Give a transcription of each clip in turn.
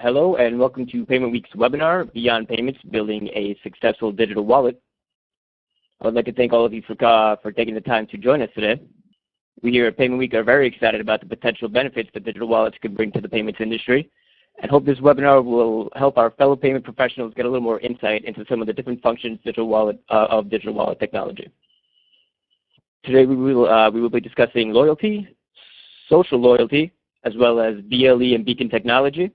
Hello and welcome to Payment Week's webinar, Beyond Payments, Building a Successful Digital Wallet. I would like to thank all of you for taking the time to join us today. We here at Payment Week are very excited about the potential benefits that digital wallets could bring to the payments industry, and hope this webinar will help our fellow payment professionals get a little more insight into some of the different functions of digital wallet technology. Today we will be discussing loyalty, social loyalty, as well as BLE and Beacon technology.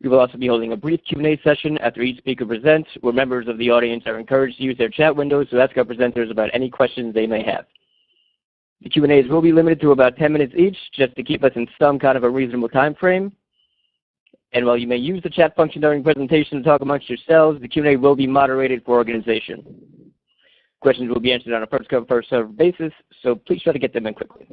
We will also be holding a brief Q&A session after each speaker presents, where members of the audience are encouraged to use their chat windows to ask our presenters about any questions they may have. The Q&As will be limited to about 10 minutes each, just to keep us in some kind of a reasonable time frame. And while you may use the chat function during presentation to talk amongst yourselves, the Q&A will be moderated for organization. Questions will be answered on a first-come, first-served basis, so please try to get them in quickly.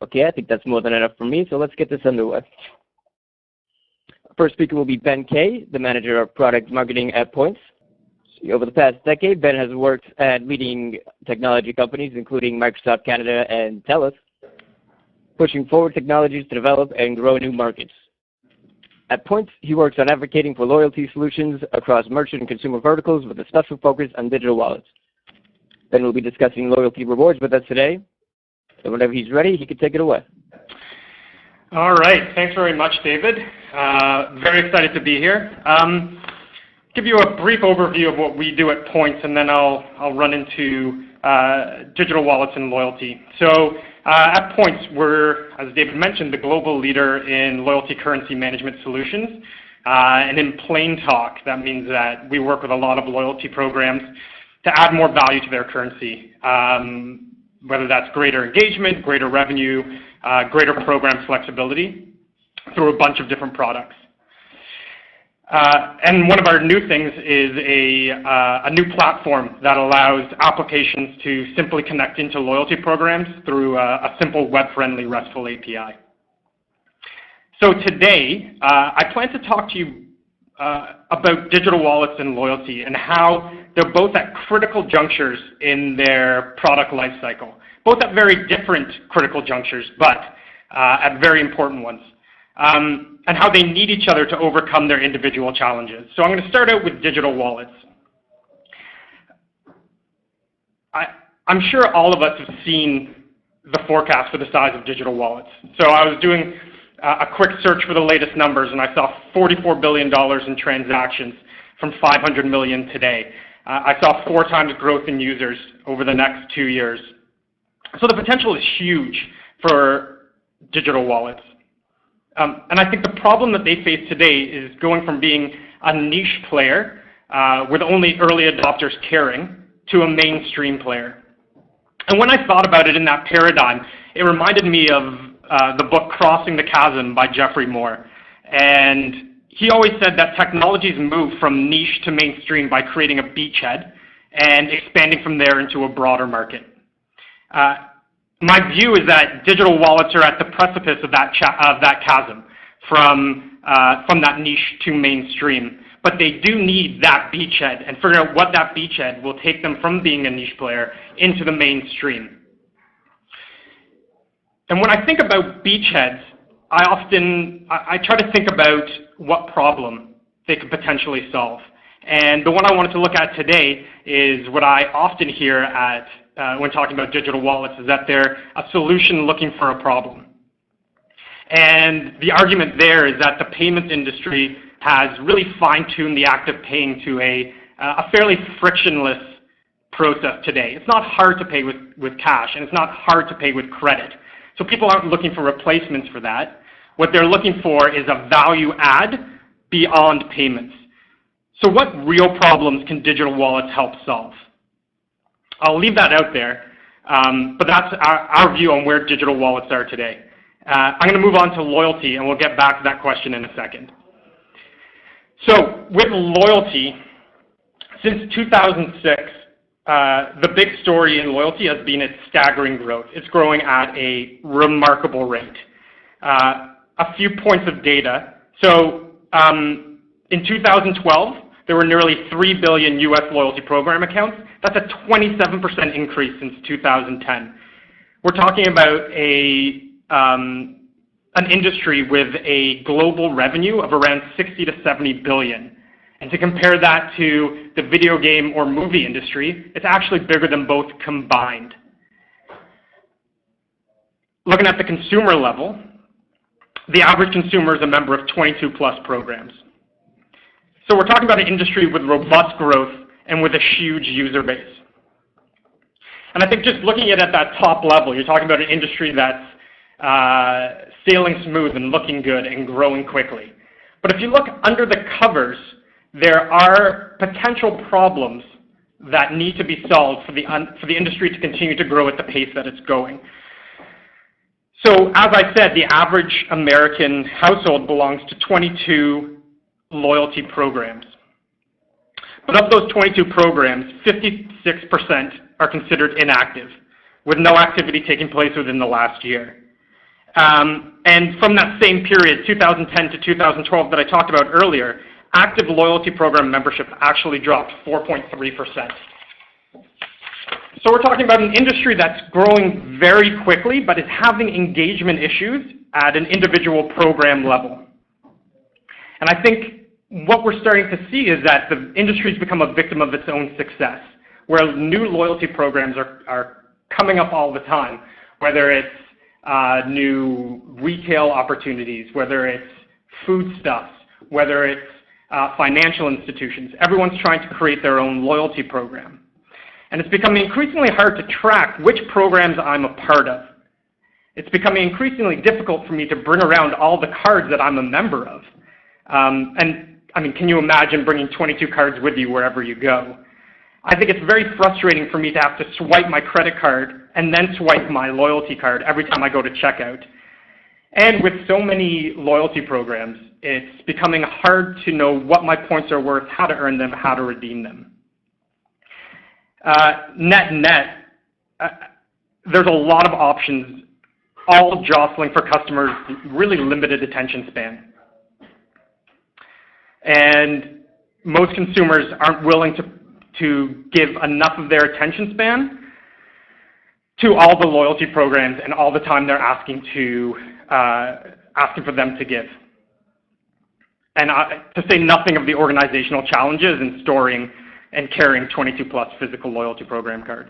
Okay, I think that's more than enough for me, so let's get this underway. Our first speaker will be Ben Kay, the Manager of Product Marketing at Points. Over the past decade, Ben has worked at leading technology companies, including Microsoft Canada and TELUS, pushing forward technologies to develop and grow new markets. At Points, he works on advocating for loyalty solutions across merchant and consumer verticals with a special focus on digital wallets. Ben will be discussing loyalty rewards with us today. So whenever he's ready, he can take it away. All right. Thanks very much, David. Very excited to be here. Give you a brief overview of what we do at Points, and then I'll run into digital wallets and loyalty. So at Points, we're, as David mentioned, the global leader in loyalty currency management solutions. And in plain talk, that means that we work with a lot of loyalty programs to add more value to their currency. Whether that's greater engagement, greater revenue, greater program flexibility through a bunch of different products. And one of our new things is a new platform that allows applications to simply connect into loyalty programs through a simple web-friendly RESTful API. So today, I plan to talk to you about digital wallets and loyalty and how they're both at critical junctures in their product life cycle. Both at very different critical junctures, but at very important ones. And how they need each other to overcome their individual challenges. So I'm going to start out with digital wallets. I'm sure all of us have seen the forecast for the size of digital wallets. So I was doing a quick search for the latest numbers, and I saw $44 billion in transactions from 500 million today. I saw 4 times growth in users over the next 2 years. So the potential is huge for digital wallets. And I think the problem that they face today is going from being a niche player with only early adopters caring to a mainstream player. And when I thought about it in that paradigm, it reminded me of the book Crossing the Chasm by Geoffrey Moore. And he always said that technologies move from niche to mainstream by creating a beachhead and expanding from there into a broader market. My view is that digital wallets are at the precipice of that chasm from that niche to mainstream. But they do need that beachhead and figure out what that beachhead will take them from being a niche player into the mainstream. And when I think about beachheads, I try to think about what problem they could potentially solve. And the one I wanted to look at today is what I often hear when talking about digital wallets, is that they're a solution looking for a problem. And the argument there is that the payments industry has really fine-tuned the act of paying to a fairly frictionless process today. It's not hard to pay with cash, and it's not hard to pay with credit. So people aren't looking for replacements for that. What they're looking for is a value add beyond payments. So what real problems can digital wallets help solve? I'll leave that out there, but that's our view on where digital wallets are today. I'm going to move on to loyalty, and we'll get back to that question in a second. So with loyalty, since 2006, the big story in loyalty has been its staggering growth. It's growing at a remarkable rate. A few points of data. So in 2012, there were nearly 3 billion US loyalty program accounts. That's a 27% increase since 2010. We're talking about a an industry with a global revenue of around 60 to 70 billion. And to compare that to the video game or movie industry, it's actually bigger than both combined. Looking at the consumer level, the average consumer is a member of 22 plus programs. So we're talking about an industry with robust growth and with a huge user base. And I think just looking at that top level, you're talking about an industry that's sailing smooth and looking good and growing quickly. But if you look under the covers, there are potential problems that need to be solved for the industry to continue to grow at the pace that it's going. So as I said, the average American household belongs to 22 loyalty programs. But of those 22 programs, 56% are considered inactive, with no activity taking place within the last year. And from that same period, 2010 to 2012 that I talked about earlier, active loyalty program membership actually dropped 4.3%. So we're talking about an industry that's growing very quickly, but is having engagement issues at an individual program level. And I think what we're starting to see is that the industry's become a victim of its own success, where new loyalty programs are coming up all the time, whether it's new retail opportunities, whether it's foodstuffs, whether it's financial institutions. Everyone's trying to create their own loyalty program. And it's becoming increasingly hard to track which programs I'm a part of. It's becoming increasingly difficult for me to bring around all the cards that I'm a member of. And I mean, can you imagine bringing 22 cards with you wherever you go? I think it's very frustrating for me to have to swipe my credit card and then swipe my loyalty card every time I go to checkout. And with so many loyalty programs, it's becoming hard to know what my points are worth, how to earn them, how to redeem them. Net, there's a lot of options, all jostling for customers' really limited attention span. And most consumers aren't willing to give enough of their attention span to all the loyalty programs and all the time they're asking for them to give. And to say nothing of the organizational challenges in storing and carrying 22 plus physical loyalty program cards.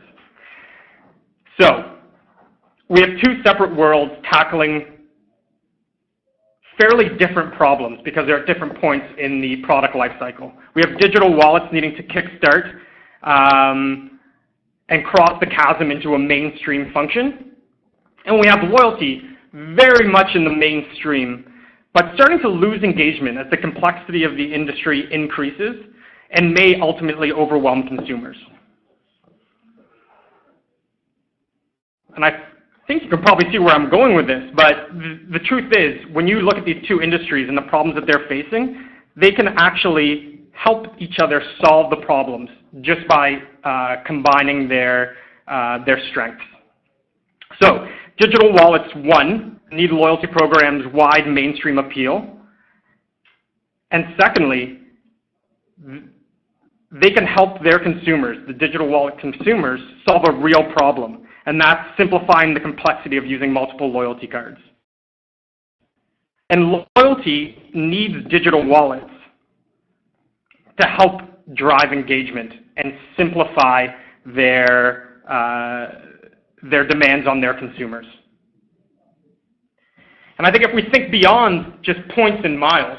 So we have two separate worlds tackling fairly different problems because they're at different points in the product life cycle. We have digital wallets needing to kickstart and cross the chasm into a mainstream function. And we have loyalty very much in the mainstream, but starting to lose engagement as the complexity of the industry increases and may ultimately overwhelm consumers. And I think you can probably see where I'm going with this, but the truth is, when you look at these two industries and the problems that they're facing, they can actually help each other solve the problems just by combining their strengths. So, digital wallets, one, need loyalty programs wide mainstream appeal. And secondly, they can help their consumers, the digital wallet consumers, solve a real problem. And that's simplifying the complexity of using multiple loyalty cards. And loyalty needs digital wallets to help drive engagement and simplify their demands on their consumers. And I think if we think beyond just points and miles,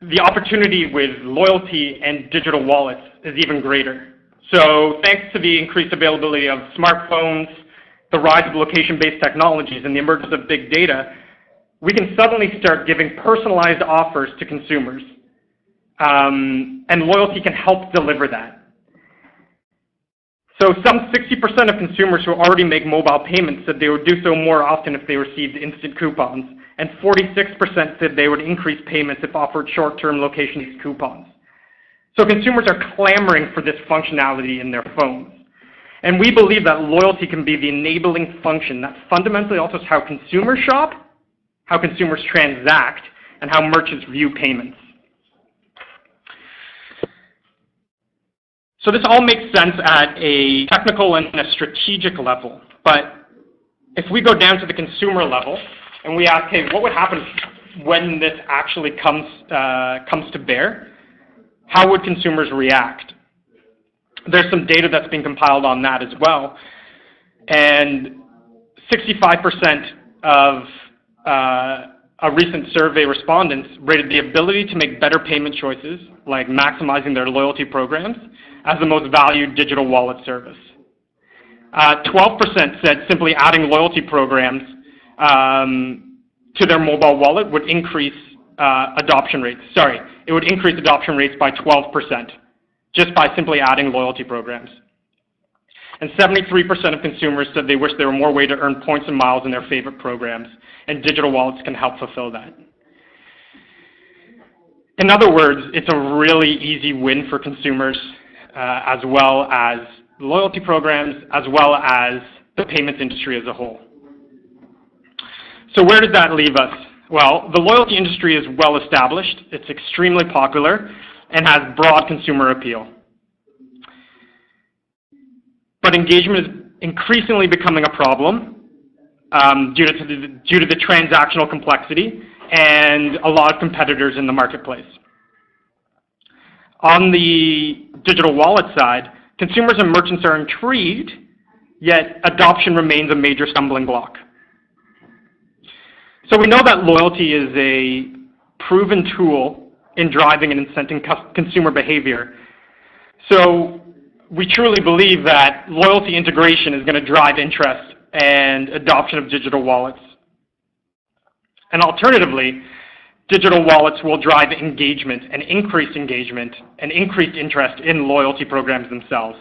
the opportunity with loyalty and digital wallets is even greater. So thanks to the increased availability of smartphones, the rise of location-based technologies, and the emergence of big data, we can suddenly start giving personalized offers to consumers. And loyalty can help deliver that. So some 60% of consumers who already make mobile payments said they would do so more often if they received instant coupons, and 46% said they would increase payments if offered short-term location-based coupons. So consumers are clamoring for this functionality in their phones. And we believe that loyalty can be the enabling function that fundamentally alters how consumers shop, how consumers transact, and how merchants view payments. So this all makes sense at a technical and a strategic level, but if we go down to the consumer level and we ask, hey, what would happen when this actually comes to bear? How would consumers react? There's some data that's been compiled on that as well. And 65% of a recent survey respondents rated the ability to make better payment choices, like maximizing their loyalty programs, as the most valued digital wallet service. 12% said simply adding loyalty programs to their mobile wallet would increase adoption rates. Sorry, it would increase adoption rates by 12%, just by simply adding loyalty programs. And 73% of consumers said they wish there were more ways to earn points and miles in their favorite programs, and digital wallets can help fulfill that. In other words, it's a really easy win for consumers, as well as loyalty programs, as well as the payments industry as a whole. So where does that leave us? Well, the loyalty industry is well established, it's extremely popular, and has broad consumer appeal. But engagement is increasingly becoming a problem due to the transactional complexity and a lot of competitors in the marketplace. On the digital wallet side, consumers and merchants are intrigued, yet adoption remains a major stumbling block. So we know that loyalty is a proven tool in driving and incenting consumer behavior. So we truly believe that loyalty integration is going to drive interest and adoption of digital wallets. And alternatively, digital wallets will drive engagement and increased interest in loyalty programs themselves.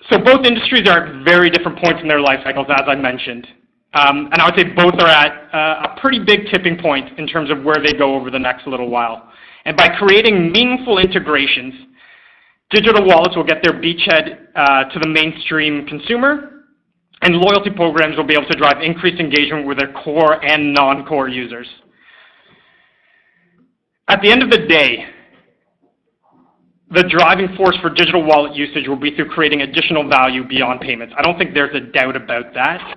So both industries are at very different points in their life cycles, as I mentioned. And I would say both are at a pretty big tipping point in terms of where they go over the next little while. And by creating meaningful integrations, digital wallets will get their beachhead to the mainstream consumer, and loyalty programs will be able to drive increased engagement with their core and non-core users. At the end of the day, the driving force for digital wallet usage will be through creating additional value beyond payments. I don't think there's a doubt about that.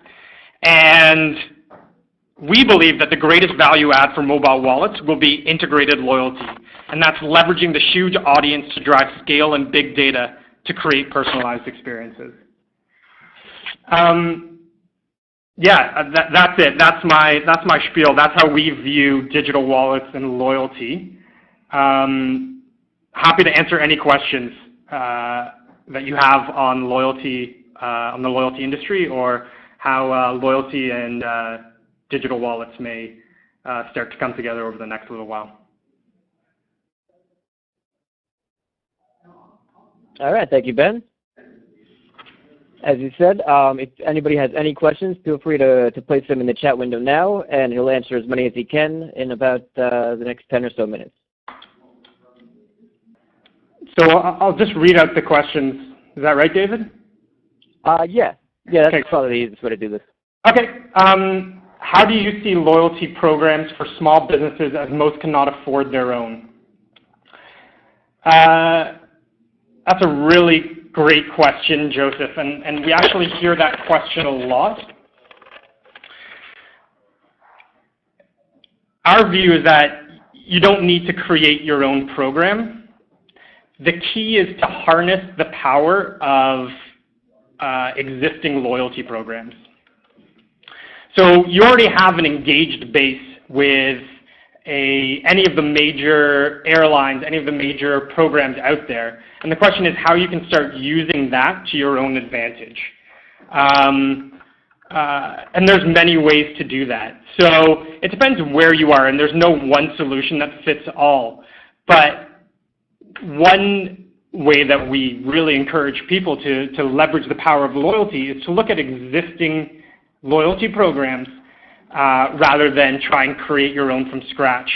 And we believe that the greatest value add for mobile wallets will be integrated loyalty. And that's leveraging the huge audience to drive scale and big data to create personalized experiences. That's it. That's my spiel. That's how we view digital wallets and loyalty. Happy to answer any questions that you have on loyalty, on the loyalty industry, or how loyalty and digital wallets may start to come together over the next little while. All right, thank you, Ben. As you said, if anybody has any questions, feel free to place them in the chat window now, and he'll answer as many as he can in about the next 10 or so minutes. So I'll just read out the questions. Is that right, David? Yeah, that's okay. Probably the easiest way to do this. Okay. How do you see loyalty programs for small businesses as most cannot afford their own? That's a really great question, Joseph, and we actually hear that question a lot. Our view is that you don't need to create your own program. The key is to harness the power of existing loyalty programs. So you already have an engaged base with any of the major airlines, any of the major programs out there. And the question is how you can start using that to your own advantage. And there's many ways to do that. So it depends where you are, and there's no one solution that fits all. But one way that we really encourage people to leverage the power of loyalty is to look at existing loyalty programs rather than try and create your own from scratch.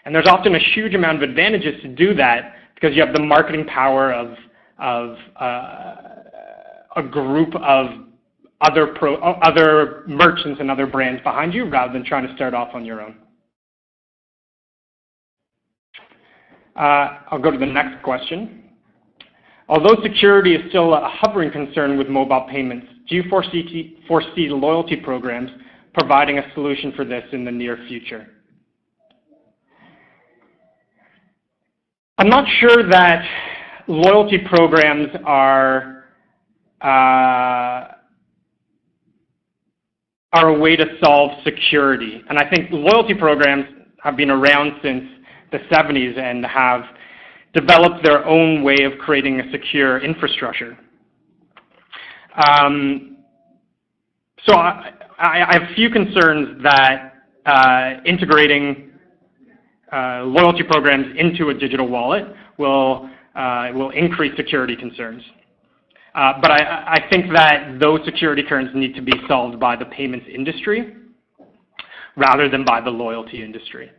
And there's often a huge amount of advantages to do that because you have the marketing power of a group of other merchants and other brands behind you rather than trying to start off on your own. I'll go to the next question. Although security is still a hovering concern with mobile payments, do you foresee loyalty programs providing a solution for this in the near future? I'm not sure that loyalty programs are a way to solve security. And I think loyalty programs have been around since the 70s and have developed their own way of creating a secure infrastructure. So I have few concerns that integrating loyalty programs into a digital wallet will increase security concerns. But I think that those security concerns need to be solved by the payments industry rather than by the loyalty industry.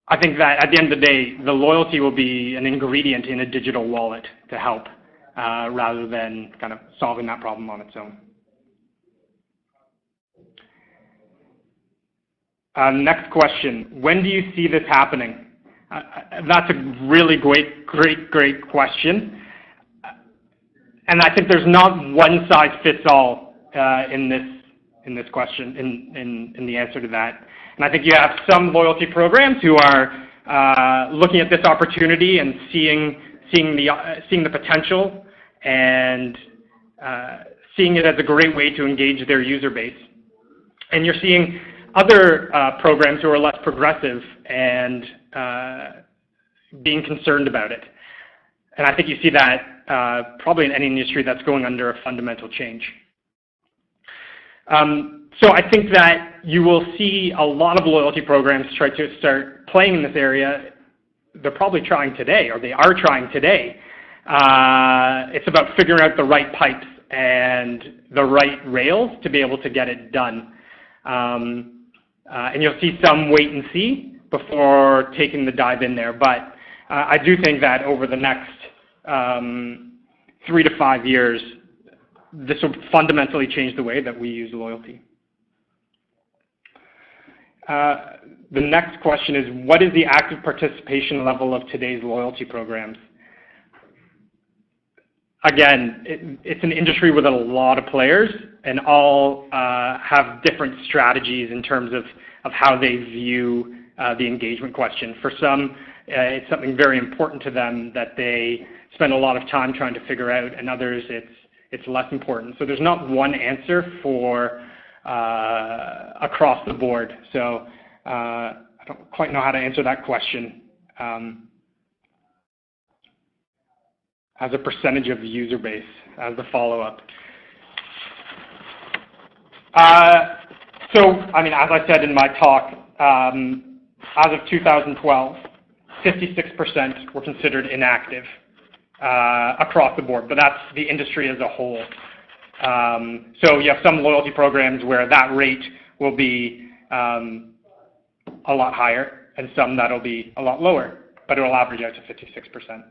I think that at the end of the day, the loyalty will be an ingredient in a digital wallet to help rather than kind of solving that problem on its own. Next question, when do you see this happening? That's a really great question. And I think there's not one size fits all in this question, in the answer to that. And I think you have some loyalty programs who are looking at this opportunity and seeing the potential and seeing it as a great way to engage their user base. And you're seeing other programs who are less progressive and being concerned about it. And I think you see that probably in any industry that's going under a fundamental change. So I think that you will see a lot of loyalty programs try to start playing in this area. They're probably trying today, or they are trying today. It's about figuring out the right pipes and the right rails to be able to get it done. And you'll see some wait and see before taking the dive in there. But I do think that over the next 3 to 5 years, this will fundamentally change the way that we use loyalty. The next question is, what is the active participation level of today's loyalty programs? Again, it's an industry with a lot of players, and all have different strategies in terms of how they view the engagement question. For some, it's something very important to them that they spend a lot of time trying to figure out, and others it's less important. So there's not one answer for across the board. So I don't quite know how to answer that question. As a percentage of user base, as the follow-up. So, I mean, as I said in my talk, as of 2012, 56% were considered inactive across the board, but that's the industry as a whole. So you have some loyalty programs where that rate will be a lot higher, and some that'll be a lot lower, but it'll average out to 56%.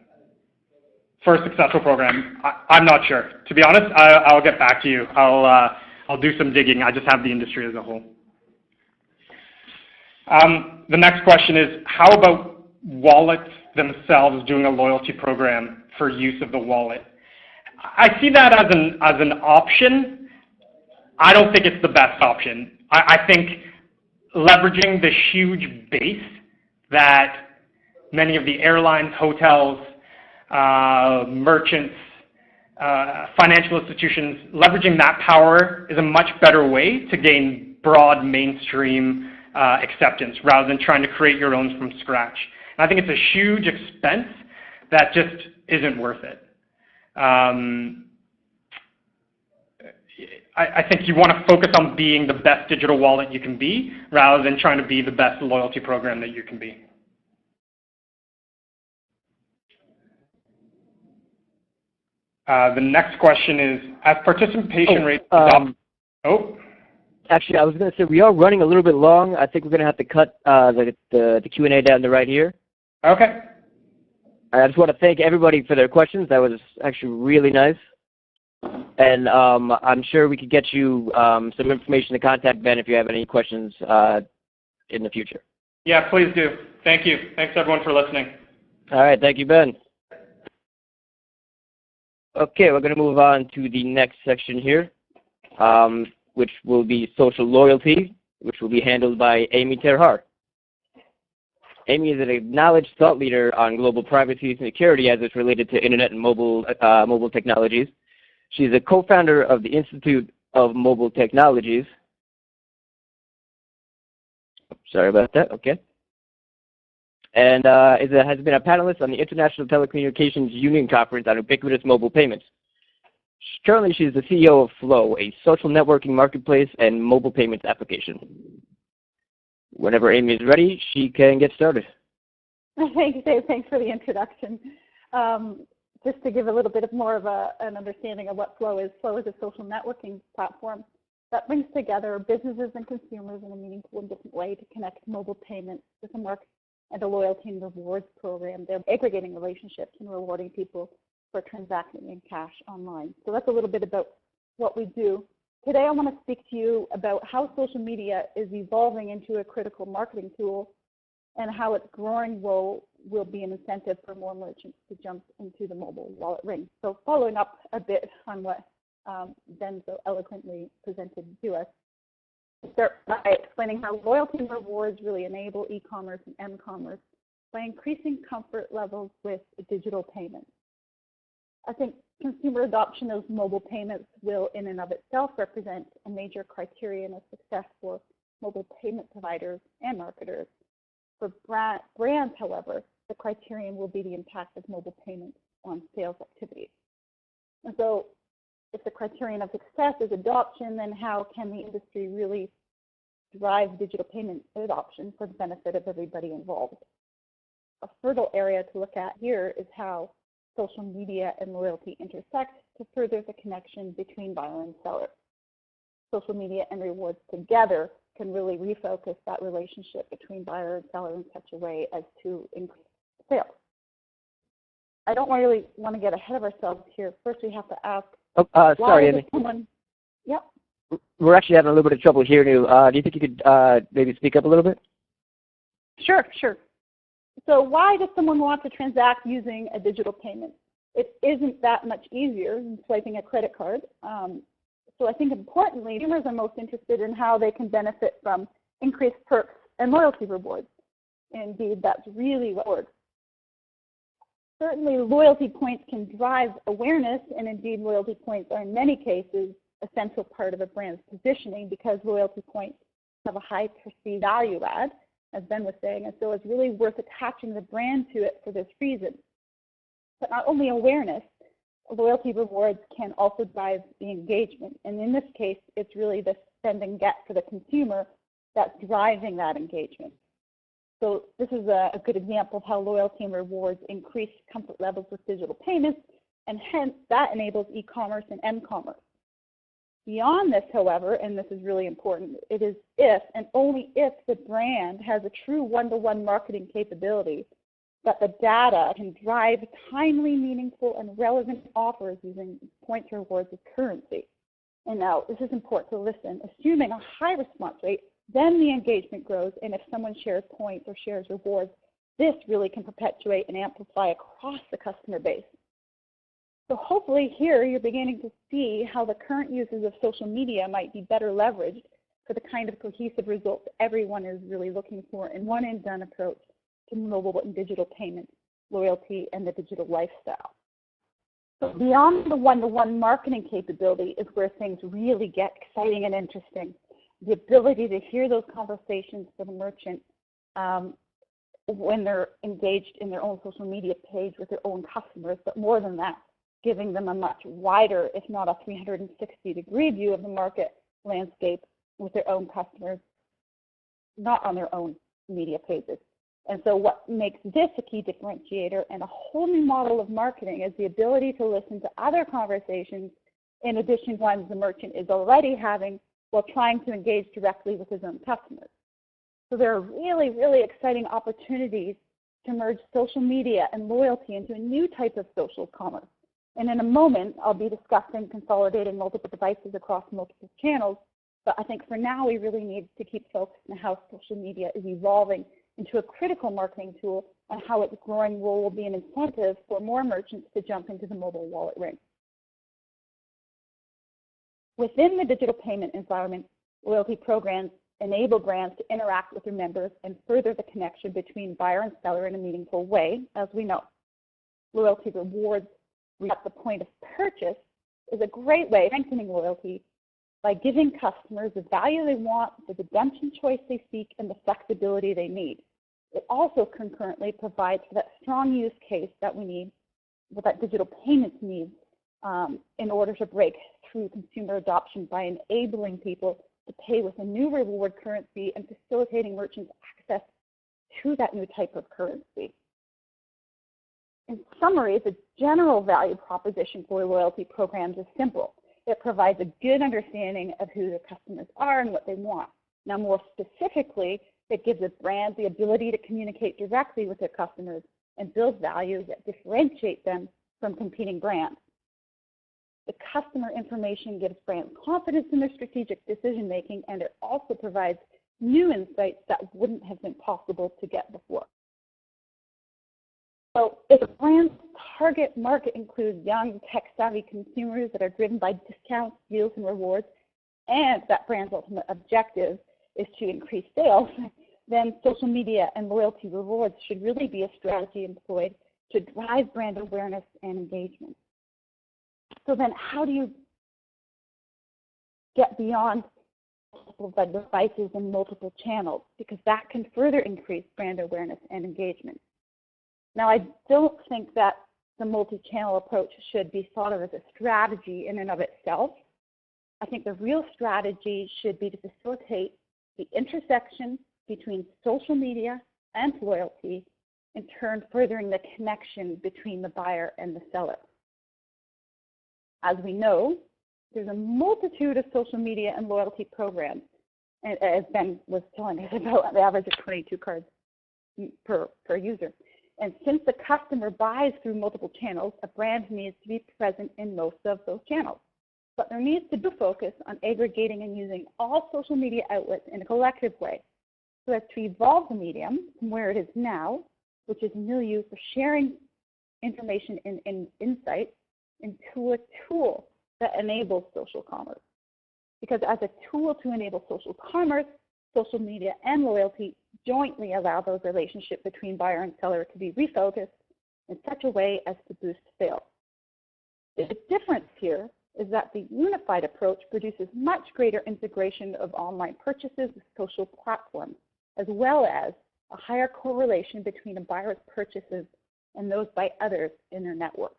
For a successful program, I'm not sure. To be honest, I'll get back to you. I'll do some digging. I just have the industry as a whole. The next question is, how about wallets themselves doing a loyalty program for use of the wallet? I see that as an option. I don't think it's the best option. I think leveraging the huge base that many of the airlines, hotels, merchants, financial institutions, leveraging that power is a much better way to gain broad mainstream acceptance rather than trying to create your own from scratch. And I think it's a huge expense that just isn't worth it. I think you want to focus on being the best digital wallet you can be rather than trying to be the best loyalty program that you can be. The next question is, as participation rates Actually, I was going to say, we are running a little bit long. I think we're going to have to cut the Q&A down to right here. Okay. I just want to thank everybody for their questions. That was actually really nice. And I'm sure we could get you some information to contact Ben if you have any questions in the future. Yeah, please do. Thank you. Thanks, everyone, for listening. All right, thank you, Ben. Okay, we're going to move on to the next section here, which will be social loyalty, which will be handled by Amy Terhar. Amy is an acknowledged thought leader on global privacy and security as it's related to internet and mobile technologies. She's a co-founder of the Institute of Mobile Technologies. Sorry about that, okay. And has been a panelist on the International Telecommunications Union Conference on ubiquitous mobile payments. Currently, she's the CEO of Flow, a social networking marketplace and mobile payments application. Whenever Amy is ready, she can get started. Thanks, Dave. Thanks for the introduction. Just to give a little bit of more of an understanding of what Flow is a social networking platform that brings together businesses and consumers in a meaningful and different way to connect mobile payments with a market and a loyalty and rewards program. They're aggregating relationships and rewarding people for transacting in cash online. So that's a little bit about what we do. Today I want to speak to you about how social media is evolving into a critical marketing tool and how its growing role will be an incentive for more merchants to jump into the mobile wallet ring. So following up a bit on what Ben so eloquently presented to us, start by explaining how loyalty and rewards really enable e-commerce and m-commerce by increasing comfort levels with digital payments. I think consumer adoption of mobile payments will in and of itself represent a major criterion of success for mobile payment providers and marketers. For brands, however, the criterion will be the impact of mobile payments on sales activities. And so if the criterion of success is adoption, then how can the industry really drive digital payment adoption for the benefit of everybody involved? A fertile area to look at here is how social media and loyalty intersect to further the connection between buyer and seller. Social media and rewards together can really refocus that relationship between buyer and seller in such a way as to increase sales. I don't really want to get ahead of ourselves here. First, we have to ask, sorry, Amy. Yep. We're actually having a little bit of trouble hearing you. Do you think you could maybe speak up a little bit? Sure. So why does someone want to transact using a digital payment? It isn't that much easier than swiping a credit card. So I think importantly, consumers are most interested in how they can benefit from increased perks and loyalty rewards. Indeed, that's really what works. Certainly, loyalty points can drive awareness, and indeed, loyalty points are in many cases a central part of a brand's positioning because loyalty points have a high perceived value add, as Ben was saying, and so it's really worth attaching the brand to it for this reason. But not only awareness, loyalty rewards can also drive the engagement, and in this case, it's really the spend and get for the consumer that's driving that engagement. So this is a good example of how loyalty and rewards increase comfort levels with digital payments, and hence that enables e-commerce and m-commerce. Beyond this, however, and this is really important, it is if and only if the brand has a true one-to-one marketing capability that the data can drive timely, meaningful, and relevant offers using points or rewards as currency. And now, this is important to listen. Assuming a high response rate, then the engagement grows, and if someone shares points or shares rewards, this really can perpetuate and amplify across the customer base. So hopefully here you're beginning to see how the current uses of social media might be better leveraged for the kind of cohesive results everyone is really looking for in one and done approach to mobile and digital payments, loyalty, and the digital lifestyle. So beyond the one-to-one marketing capability is where things really get exciting and interesting. The ability to hear those conversations for the merchant when they're engaged in their own social media page with their own customers, but more than that, giving them a much wider, if not a 360-degree view of the market landscape with their own customers, not on their own media pages. And so what makes this a key differentiator and a whole new model of marketing is the ability to listen to other conversations in addition to ones the merchant is already having while trying to engage directly with his own customers. So there are really, really exciting opportunities to merge social media and loyalty into a new type of social commerce. And in a moment, I'll be discussing consolidating multiple devices across multiple channels. But I think for now, we really need to keep focused on how social media is evolving into a critical marketing tool, and how its growing role will be an incentive for more merchants to jump into the mobile wallet ring. Within the digital payment environment, loyalty programs enable brands to interact with their members and further the connection between buyer and seller in a meaningful way, as we know. Loyalty rewards at the point of purchase is a great way of strengthening loyalty by giving customers the value they want, the redemption choice they seek, and the flexibility they need. It also concurrently provides for that strong use case that we need, that digital payments needs in order to break through consumer adoption by enabling people to pay with a new reward currency and facilitating merchants access to that new type of currency. In summary, the general value proposition for loyalty programs is simple. It provides a good understanding of who their customers are and what they want. Now, more specifically, it gives a brand the ability to communicate directly with their customers and build value that differentiate them from competing brands. The customer information gives brands confidence in their strategic decision-making, and it also provides new insights that wouldn't have been possible to get before. So if a brand's target market includes young, tech-savvy consumers that are driven by discounts, deals, and rewards, and that brand's ultimate objective is to increase sales, then social media and loyalty rewards should really be a strategy employed to drive brand awareness and engagement. So then how do you get beyond multiple devices and multiple channels? Because that can further increase brand awareness and engagement. Now, I don't think that the multi-channel approach should be thought of as a strategy in and of itself. I think the real strategy should be to facilitate the intersection between social media and loyalty, in turn furthering the connection between the buyer and the seller. As we know, there's a multitude of social media and loyalty programs, and as Ben was telling us about, the average of 22 cards per user. And since the customer buys through multiple channels, a brand needs to be present in most of those channels. But there needs to be focus on aggregating and using all social media outlets in a collective way, so as to evolve the medium from where it is now, which is milieu for sharing information and insights, into a tool that enables social commerce. Because as a tool to enable social commerce, social media and loyalty jointly allow those relationships between buyer and seller to be refocused in such a way as to boost sales. The difference here is that the unified approach produces much greater integration of online purchases with social platforms, as well as a higher correlation between a buyer's purchases and those by others in their network.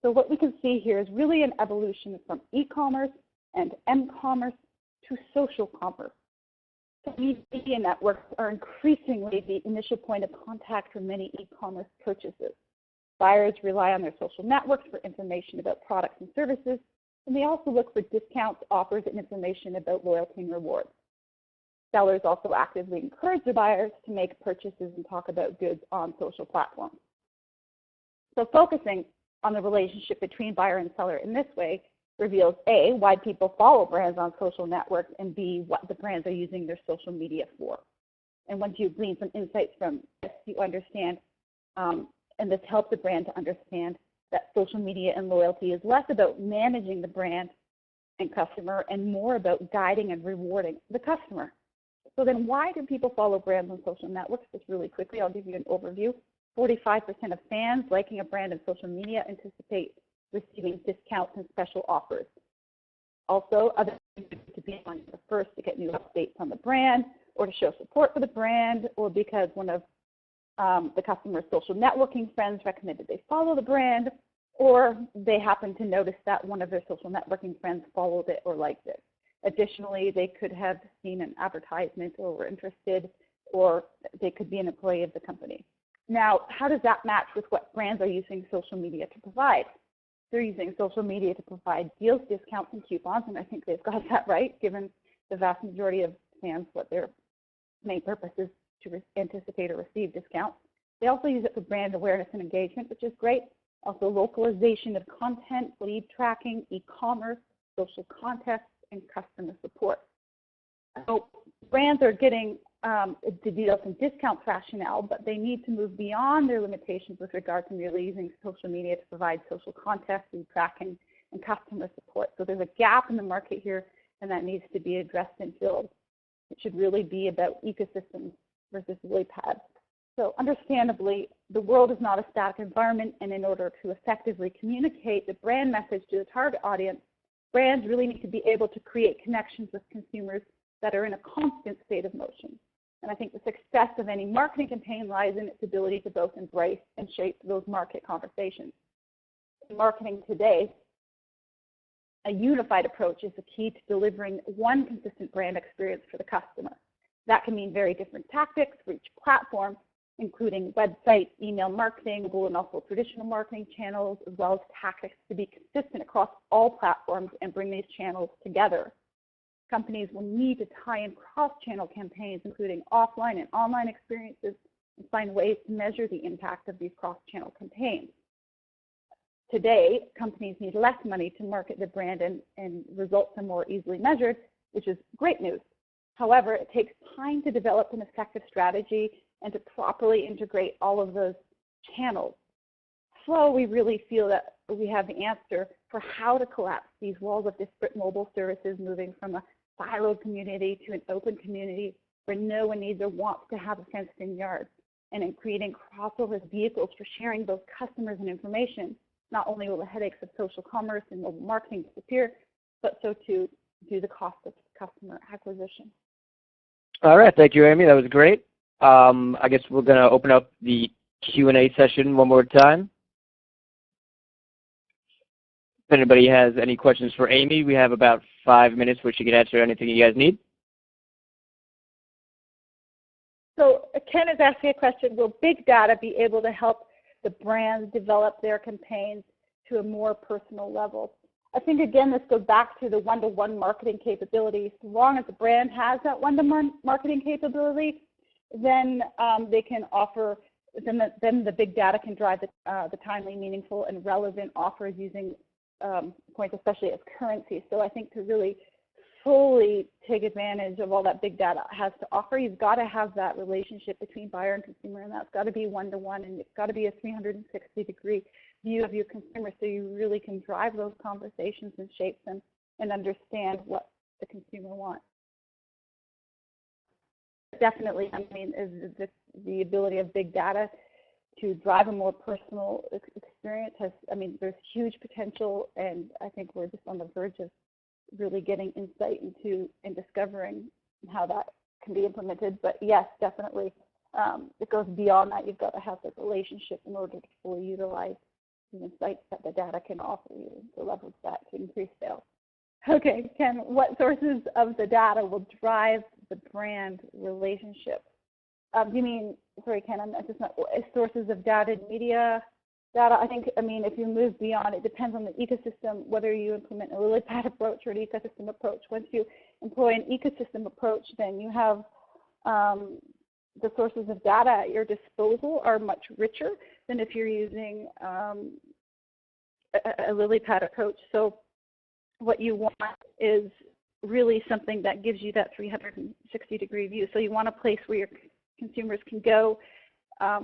So what we can see here is really an evolution from e-commerce and m-commerce to social commerce. So media networks are increasingly the initial point of contact for many e-commerce purchases. Buyers rely on their social networks for information about products and services, and they also look for discounts, offers, and information about loyalty and rewards. Sellers also actively encourage their buyers to make purchases and talk about goods on social platforms. So focusing on the relationship between buyer and seller in this way reveals A, why people follow brands on social networks, and B, what the brands are using their social media for. And once you glean some insights from this, you understand, and this helps the brand to understand that social media and loyalty is less about managing the brand and customer and more about guiding and rewarding the customer. So then why do people follow brands on social networks? Just really quickly, I'll give you an overview. 45% of fans liking a brand in social media anticipate receiving discounts and special offers. Also, others to be on the first to get new updates on the brand, or to show support for the brand, or because one of the customer's social networking friends recommended they follow the brand, or they happen to notice that one of their social networking friends followed it or liked it. Additionally, they could have seen an advertisement or were interested, or they could be an employee of the company. Now, how does that match with what brands are using social media to provide? They're using social media to provide deals, discounts, and coupons, and I think they've got that right, given the vast majority of fans what their main purpose is to anticipate or receive discounts. They also use it for brand awareness and engagement, which is great. Also, localization of content, lead tracking, e-commerce, social contests, and customer support. So brands are getting to deal some discount rationale, but they need to move beyond their limitations with regard to merely using social media to provide social context, lead tracking, and customer support. So there's a gap in the market here, and that needs to be addressed and filled. It should really be about ecosystems versus lily pads. So understandably, the world is not a static environment, and in order to effectively communicate the brand message to the target audience, brands really need to be able to create connections with consumers that are in a constant state of motion. And I think the success of any marketing campaign lies in its ability to both embrace and shape those market conversations. In marketing today, a unified approach is the key to delivering one consistent brand experience for the customer. That can mean very different tactics for each platform, including website, email marketing, Google, and also traditional marketing channels, as well as tactics to be consistent across all platforms and bring these channels together. Companies will need to tie in cross-channel campaigns, including offline and online experiences, and find ways to measure the impact of these cross-channel campaigns. Today, companies need less money to market the brand, and results are more easily measured, which is great news. However, it takes time to develop an effective strategy and to properly integrate all of those channels. So we really feel that we have the answer for how to collapse these walls of disparate mobile services, moving from a siloed community to an open community where no one needs or wants to have a fenced-in yard, and in creating crossover vehicles for sharing both customers and information. Not only will the headaches of social commerce and mobile marketing disappear, but so too do the cost of customer acquisition. All right, thank you, Amy. That was great. I guess we're going to open up the Q&A session one more time. If anybody has any questions for Amy, we have about 5 minutes where she can answer anything you guys need. So Ken is asking a question, will big data be able to help the brands develop their campaigns to a more personal level? I think, again, this goes back to the one-to-one marketing capability. So long as the brand has that one-to-one marketing capability, then they can offer, then the big data can drive the timely, meaningful, and relevant offers using points, especially as currency. So I think to really fully take advantage of all that big data has to offer, you've got to have that relationship between buyer and consumer, and that's got to be one-to-one, and it's got to be a 360-degree view of your consumer, so you really can drive those conversations and shape them and understand what the consumer wants. Definitely, I mean, is the ability of big data to drive a more personal experience has, I mean, there's huge potential, and I think we're just on the verge of really getting insight into and discovering how that can be implemented. But yes, definitely, it goes beyond that. You've got to have the relationship in order to fully utilize the insights that the data can offer you to leverage that to increase sales. Okay, Ken, what sources of the data will drive the brand relationship? You mean, sorry, Ken, I'm just not, sources of data and media data? I think, I mean, if you move beyond, it depends on the ecosystem, whether you implement a lily pad approach or an ecosystem approach. Once you employ an ecosystem approach, then you have the sources of data at your disposal are much richer than if you're using a lily pad approach. So what you want is really something that gives you that 360-degree view. So you want a place where your consumers can go,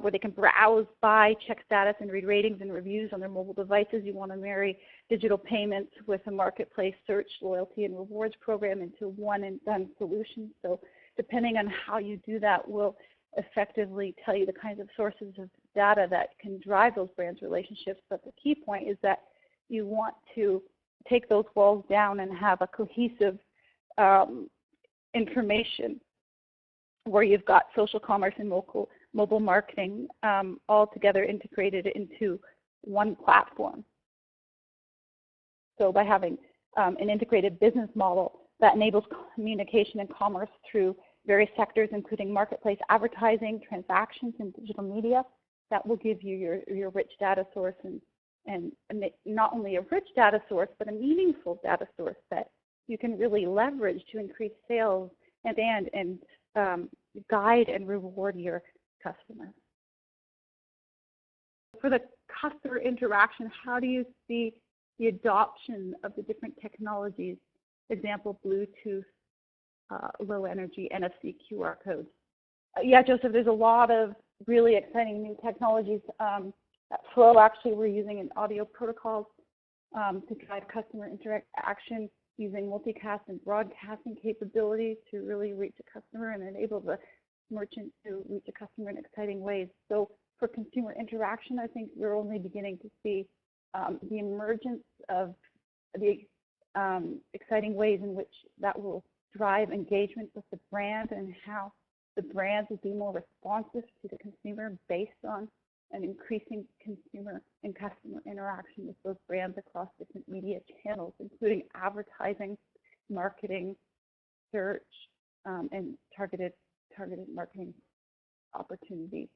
where they can browse, buy, check status, and read ratings and reviews on their mobile devices. You want to marry digital payments with a marketplace search, loyalty, and rewards program into one-and-done solution. So depending on how you do that will effectively tell you the kinds of sources of data that can drive those brands' relationships. But the key point is that you want to take those walls down and have a cohesive information where you've got social commerce and mobile marketing all together integrated into one platform. So by having an integrated business model that enables communication and commerce through various sectors, including marketplace advertising, transactions, and digital media, that will give you your rich data source, and not only a rich data source, but a meaningful data source that you can really leverage to increase sales and guide and reward your customers. For the customer interaction, how do you see the adoption of the different technologies? Example, Bluetooth, low energy, NFC, QR codes. yeah, Joseph, there's a lot of really exciting new technologies. At Flow, actually, we're using an audio protocols to drive customer interaction using multicast and broadcasting capabilities to really reach a customer and enable the merchant to reach a customer in exciting ways. So for consumer interaction, I think we're only beginning to see the emergence of the exciting ways in which that will drive engagement with the brand and how the brands will be more responsive to the consumer based on an increasing consumer and customer interaction with those brands across different media channels, including advertising, marketing, search, and targeted marketing opportunities.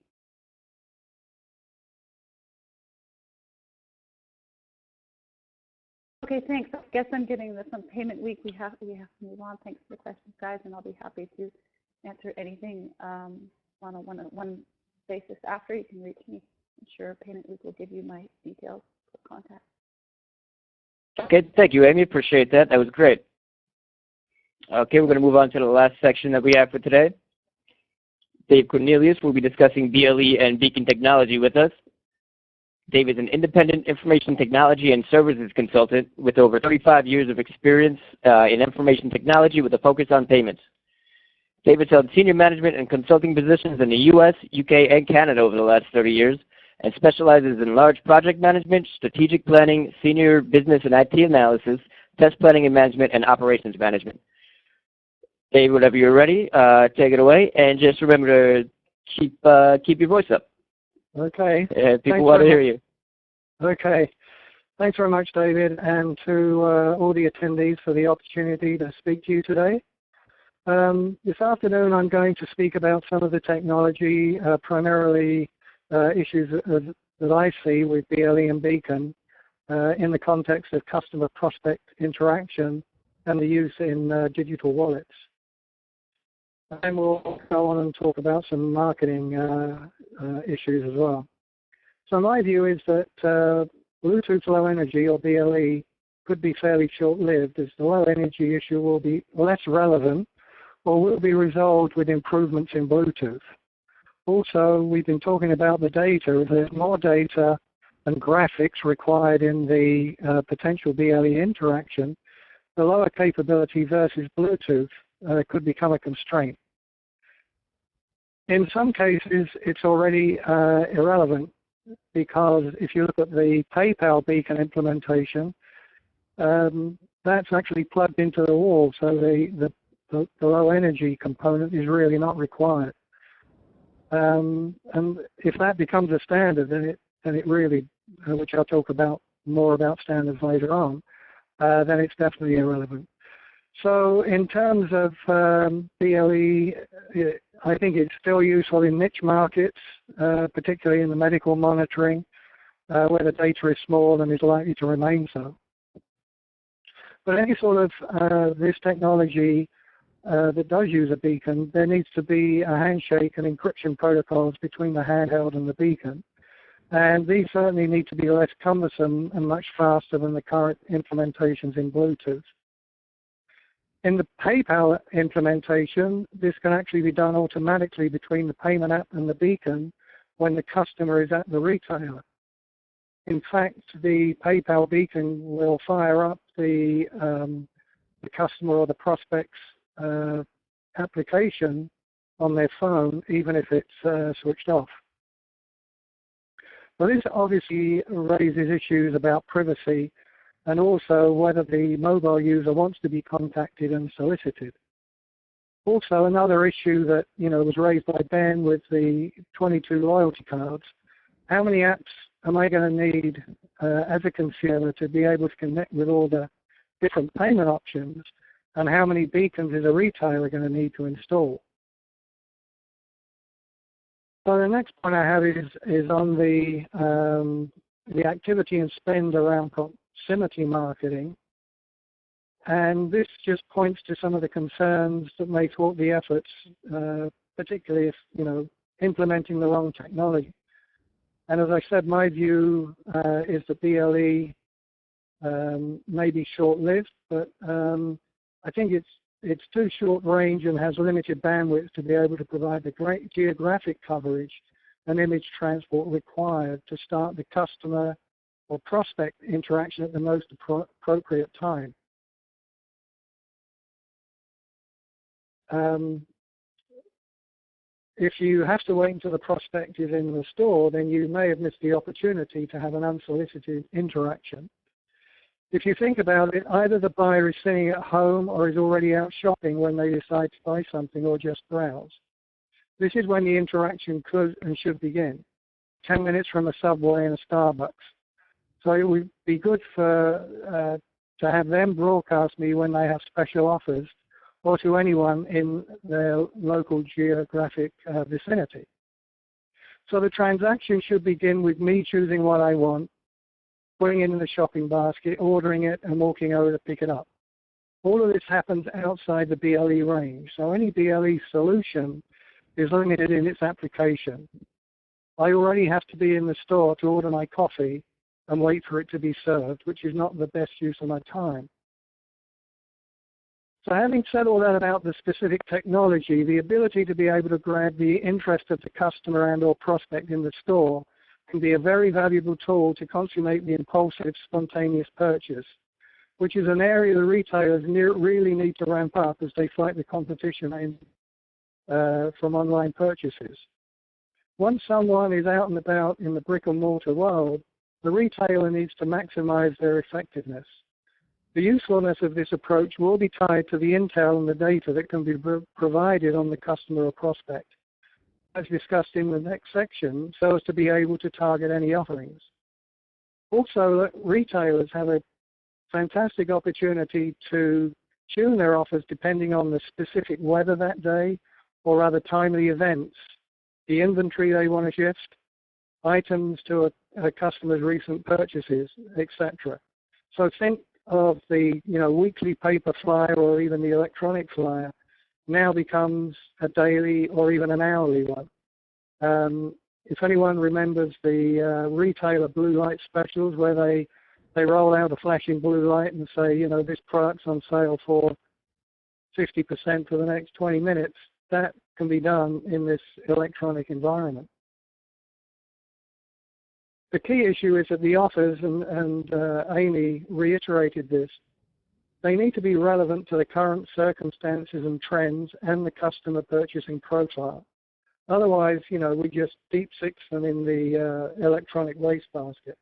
Okay, thanks. I guess I'm getting this on Payment Week. We have to move on. Thanks for the questions, guys, and I'll be happy to answer anything on a one-on-one basis after. You can reach me. I'm sure Payment Week will give you my details for contact. Okay, thank you, Amy. Appreciate that. That was great. Okay, we're going to move on to the last section that we have for today. Dave Cornelius will be discussing BLE and Beacon technology with us. Dave is an independent information technology and services consultant with over 35 years of experience in information technology with a focus on payments. Dave has held senior management and consulting positions in the U.S., U.K., and Canada over the last 30 years and specializes in large project management, strategic planning, senior business and IT analysis, test planning and management, and operations management. Dave, whenever you're ready, take it away, and just remember to keep your voice up. Okay. People want to hear you. Okay. Thanks very much, David, and to all the attendees for the opportunity to speak to you today. This afternoon, I'm going to speak about some of the technology, primarily issues that I see with BLE and Beacon in the context of customer-prospect interaction and the use in digital wallets. And we'll go on and talk about some marketing issues as well. So my view is that Bluetooth Low Energy, or BLE, could be fairly short-lived, as the low energy issue will be less relevant or will be resolved with improvements in Bluetooth. Also, we've been talking about the data. There's more data and graphics required in the potential BLE interaction. The lower capability versus Bluetooth could become a constraint. In some cases, it's already irrelevant, because if you look at the PayPal Beacon implementation, that's actually plugged into the wall, so the low energy component is really not required. And if that becomes a standard, then it really, which I'll talk about more about standards later on, then it's definitely irrelevant. So in terms of BLE, I think it's still useful in niche markets, particularly in the medical monitoring, where the data is small and is likely to remain so. But any sort of this technology that does use a beacon, there needs to be a handshake and encryption protocols between the handheld and the beacon. And these certainly need to be less cumbersome and much faster than the current implementations in Bluetooth. In the PayPal implementation, this can actually be done automatically between the payment app and the beacon when the customer is at the retailer. In fact, the PayPal beacon will fire up the customer or the prospect's application on their phone, even if it's switched off. Well, this obviously raises issues about privacy and also whether the mobile user wants to be contacted and solicited. Also, another issue that was raised by Ben with the 22 loyalty cards: how many apps am I going to need as a consumer to be able to connect with all the different payment options, and how many beacons is a retailer going to need to install? So the next point I have is on the activity and spend around proximity marketing, and this just points to some of the concerns that may thwart the efforts, particularly if implementing the wrong technology. And as I said, my view is that BLE may be short-lived, but I think it's too short range and has limited bandwidth to be able to provide the great geographic coverage and image transport required to start the customer or prospect interaction at the most appropriate time. If you have to wait until the prospect is in the store, then you may have missed the opportunity to have an unsolicited interaction. If you think about it, either the buyer is sitting at home or is already out shopping when they decide to buy something or just browse. This is when the interaction could and should begin, 10 minutes from a Subway and a Starbucks. So it would be good for to have them broadcast me when they have special offers or to anyone in their local geographic vicinity. So the transaction should begin with me choosing what I want, putting it in the shopping basket, ordering it, and walking over to pick it up. All of this happens outside the BLE range, so any BLE solution is limited in its application. I already have to be in the store to order my coffee and wait for it to be served, which is not the best use of my time. So having said all that about the specific technology, the ability to be able to grab the interest of the customer and or prospect in the store can be a very valuable tool to consummate the impulsive, spontaneous purchase, which is an area the retailers really need to ramp up as they fight the competition from online purchases. Once someone is out and about in the brick and mortar world, the retailer needs to maximize their effectiveness. The usefulness of this approach will be tied to the intel and the data that can be provided on the customer or prospect, as discussed in the next section, so as to be able to target any offerings. Also, retailers have a fantastic opportunity to tune their offers depending on the specific weather that day or other timely events, the inventory they want to shift, items to a customer's recent purchases, etc. So think of the weekly paper flyer or even the electronic flyer now becomes a daily or even an hourly one. If anyone remembers the retailer blue light specials where they roll out a flashing blue light and say, this product's on sale for 50% for the next 20 minutes, that can be done in this electronic environment. The key issue is that the offers, and Amy reiterated this, they need to be relevant to the current circumstances and trends and the customer purchasing profile. Otherwise, we just deep six them in the electronic wastebasket.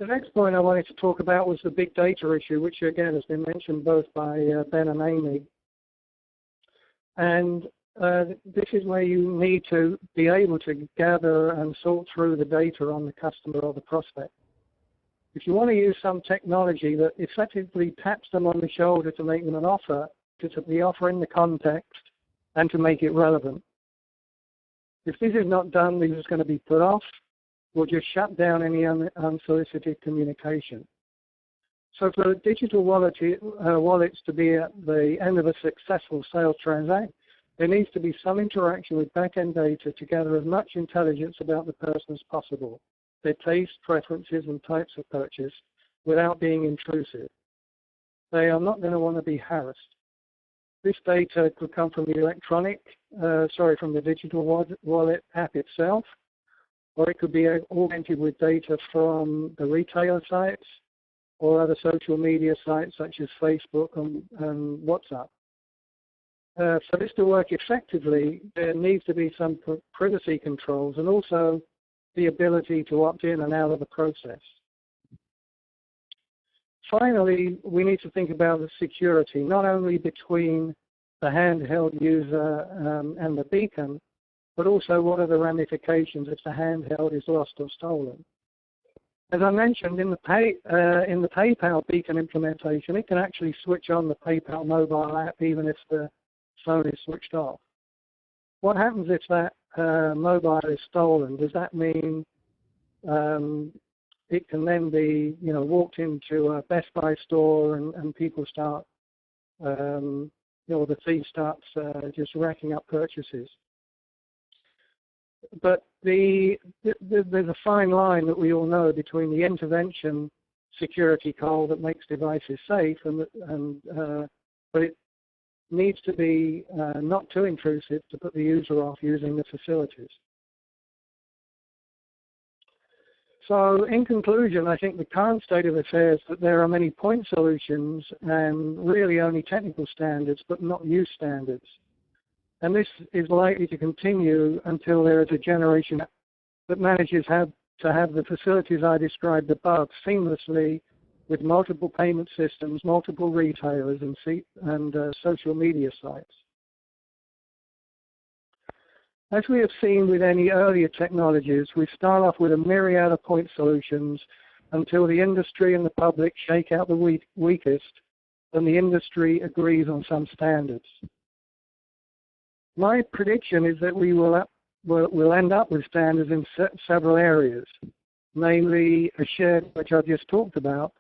The next point I wanted to talk about was the big data issue, which again has been mentioned both by Ben and Amy. And this is where you need to be able to gather and sort through the data on the customer or the prospect. If you want to use some technology that effectively taps them on the shoulder to make them an offer, to put the offer in the context and to make it relevant. If this is not done, this is going to be put off. We'll just shut down any unsolicited communication. So for digital wallets to be at the end of a successful sales transaction, there needs to be some interaction with back-end data to gather as much intelligence about the person as possible, their tastes, preferences, and types of purchase, without being intrusive. They are not going to want to be harassed. This data could come from from the digital wallet app itself, or it could be augmented with data from the retailer sites or other social media sites such as Facebook and WhatsApp. For this to work effectively, there needs to be some privacy controls and also the ability to opt in and out of the process. Finally, we need to think about the security, not only between the handheld user and the beacon, but also what are the ramifications if the handheld is lost or stolen. As I mentioned, in the PayPal beacon implementation, it can actually switch on the PayPal mobile app even if the phone is switched off. What happens if that mobile is stolen? Does that mean it can then be, walked into a Best Buy store and people start, the thief starts just racking up purchases? But there's a fine line that we all know between the intervention security code that makes devices safe, but it needs to be not too intrusive to put the user off using the facilities. So in conclusion, I think the current state of affairs is that there are many point solutions and really only technical standards, but not use standards. And this is likely to continue until there is a generation that manages to have the facilities I described above seamlessly with multiple payment systems, multiple retailers, and social media sites. As we have seen with any earlier technologies, we start off with a myriad of point solutions until the industry and the public shake out the weakest, and the industry agrees on some standards. My prediction is that we'll end up with standards in several areas, namely a shared, which I've just talked about,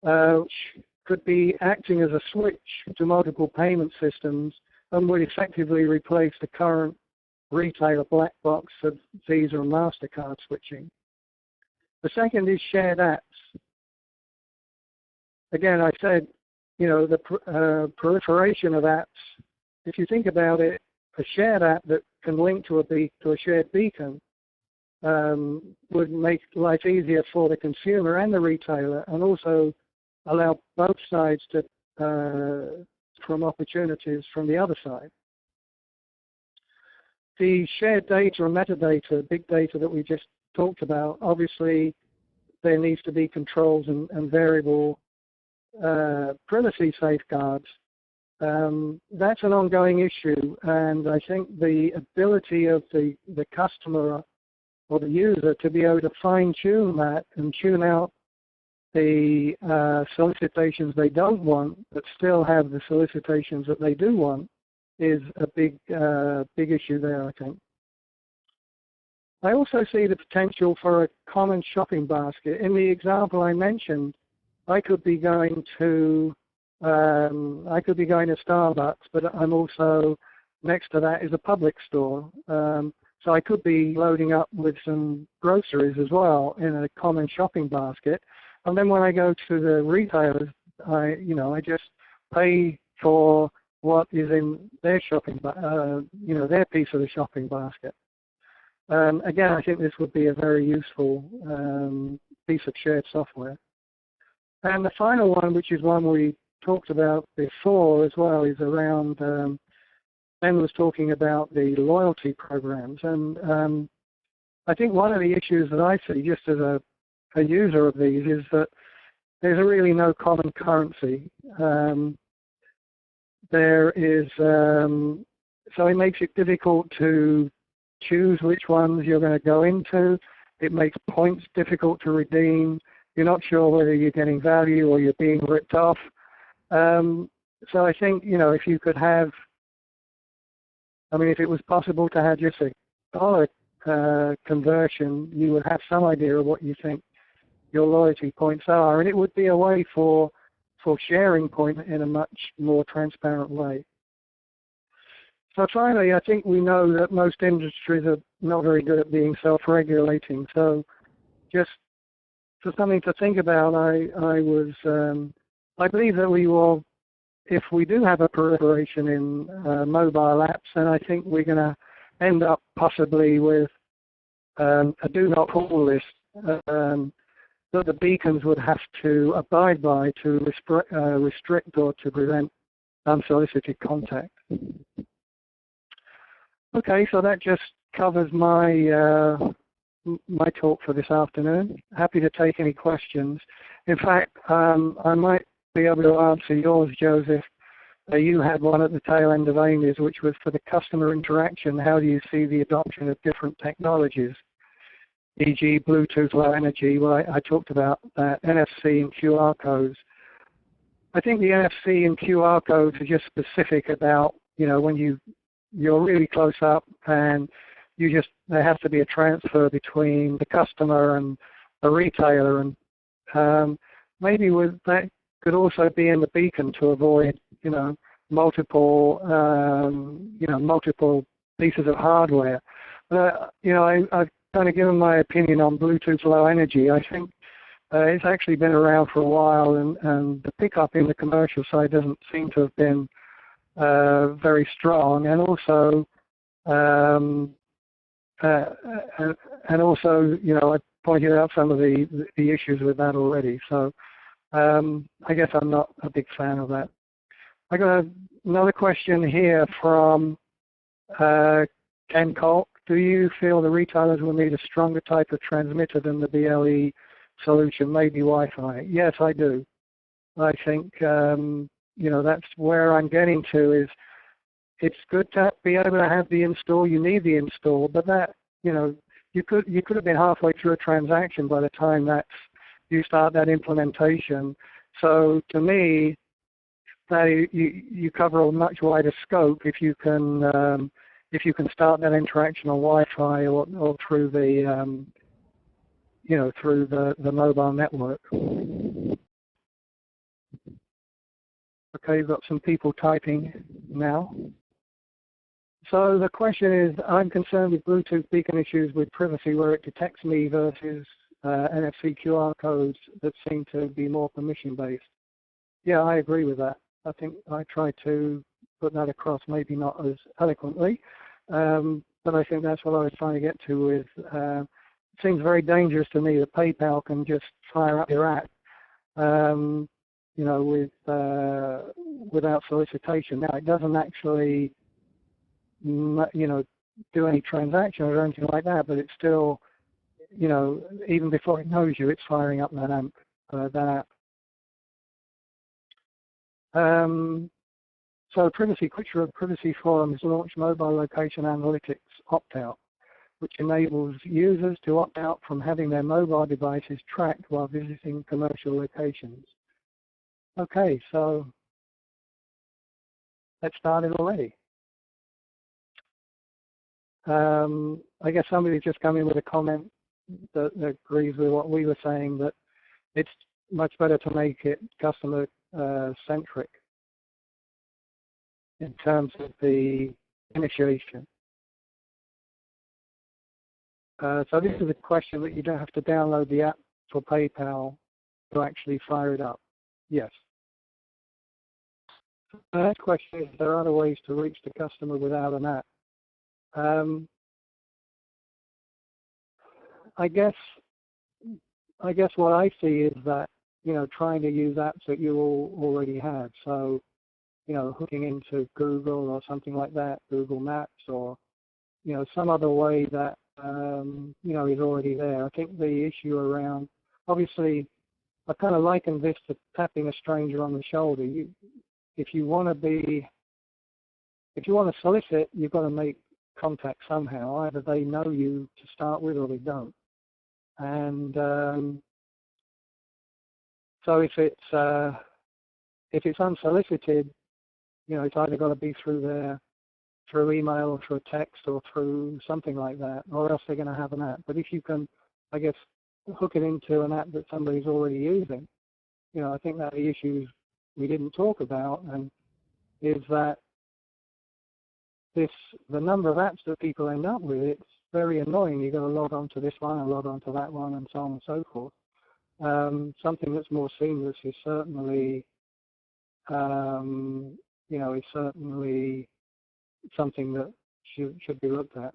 which could be acting as a switch to multiple payment systems and would effectively replace the current retailer black box of Visa and MasterCard switching. The second is shared apps. Again, I said, the proliferation of apps. If you think about it, a shared app that can link to a shared beacon would make life easier for the consumer and the retailer, and also allow both sides to from opportunities from the other side. The shared data and metadata, big data that we just talked about, obviously there needs to be controls and variable privacy safeguards. That's an ongoing issue, and I think the ability of the customer or the user to be able to fine-tune that and tune out the solicitations they don't want, but still have the solicitations that they do want, is a big issue there, I think. I also see the potential for a common shopping basket. In the example I mentioned, I could be going to Starbucks, but I'm also next to that is a public store. So I could be loading up with some groceries as well in a common shopping basket. And then when I go to the retailers, I just pay for what is in their shopping, their piece of the shopping basket. Again, I think this would be a very useful piece of shared software. And the final one, which is one we talked about before as well, is around, Ben was talking about the loyalty programs. And I think one of the issues that I see just as a user of these is that there's really no common currency. There is, so it makes it difficult to choose which ones you're going to go into. It makes points difficult to redeem. You're not sure whether you're getting value or you're being ripped off. So I think, if you could have, if it was possible to have just a dollar conversion, you would have some idea of what you think your loyalty points are, and it would be a way for sharing points in a much more transparent way. So finally, I think we know that most industries are not very good at being self-regulating. So just for something to think about, I believe that we will, if we do have a proliferation in mobile apps, then I think we're going to end up possibly with a do not call list that the beacons would have to abide by to restrict or to prevent unsolicited contact. Okay, so that just covers my my talk for this afternoon. Happy to take any questions. In fact, I might be able to answer yours, Joseph. You had one at the tail end of Amy's, which was for the customer interaction. How do you see the adoption of different technologies, e.g. Bluetooth Low Energy? Well, I talked about that, NFC and QR codes. I think the NFC and QR codes are just specific about, when you're really close up and there has to be a transfer between the customer and the retailer, and maybe that could also be in the beacon to avoid, multiple pieces of hardware. But, I've kind of given my opinion on Bluetooth Low Energy. I think It's actually been around for a while, and the pickup in the commercial side doesn't seem to have been very strong, and also, you know, I pointed out some of the issues with that already. So I guess I'm not a big fan of that. I got another question here from Ken Kolk. Do you feel the retailers will need a stronger type of transmitter than the BLE solution, maybe Wi-Fi? Yes, I do. I think, you know, that's where I'm getting to is it's good to be able to have the install. You need the install, but that, you know, you could have been halfway through a transaction by the time you start that implementation. So to me, you cover a much wider scope if you can start that interaction on Wi-Fi or through the you know, through the mobile network. Okay, you've got some people typing now. So the question is, I'm concerned with Bluetooth beacon issues with privacy where it detects me versus NFC QR codes that seem to be more permission-based. Yeah, I agree with that. I think I tried to put that across, maybe not as eloquently, but I think that's what I was trying to get to with, it seems very dangerous to me that PayPal can just fire up your app, you know, without solicitation. Now, it doesn't actually, you know, do any transaction or anything like that, but it's still, you know, even before it knows you, it's firing up that app. So Privacy Forum has launched mobile location analytics opt-out, which enables users to opt out from having their mobile devices tracked while visiting commercial locations. Okay, so that started already. I guess somebody just come in with a comment that agrees with what we were saying, that it's much better to make it customer centric in terms of the initiation. So this is a question that you don't have to download the app for PayPal to actually fire it up. Yes. The next question is, there are other ways to reach the customer without an app? I guess what I see is that, you know, trying to use apps that you already have. So, you know, hooking into Google or something like that, Google Maps, or, you know, some other way that, you know, is already there. I think the issue around, obviously, I kind of liken this to tapping a stranger on the shoulder. If you want to solicit, you've got to make contact somehow. Either they know you to start with or they don't. And so if it's unsolicited, you know, it's either got to be through email or through a text or through something like that, or else they're going to have an app. But if you can, I guess, hook it into an app that somebody's already using, you know, I think that the issues we didn't talk about and is that the number of apps that people end up with, it's very annoying. You've got to log on to this one and log on to that one and so on and so forth. Something that's more seamless is certainly, you know, is certainly something that should be looked at.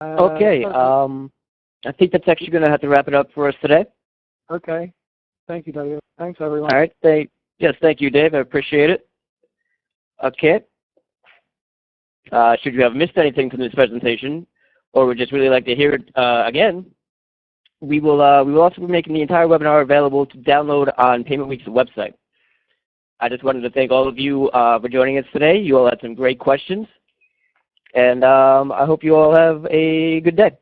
Okay, I think that's actually going to have to wrap it up for us today. Okay. Thank you, David. Thanks, everyone. All right. Yes, thank you, Dave. I appreciate it. Okay. Should you have missed anything from this presentation, or would just really like to hear it again, we will also be making the entire webinar available to download on Payment Week's website. I just wanted to thank all of you for joining us today. You all had some great questions, and I hope you all have a good day.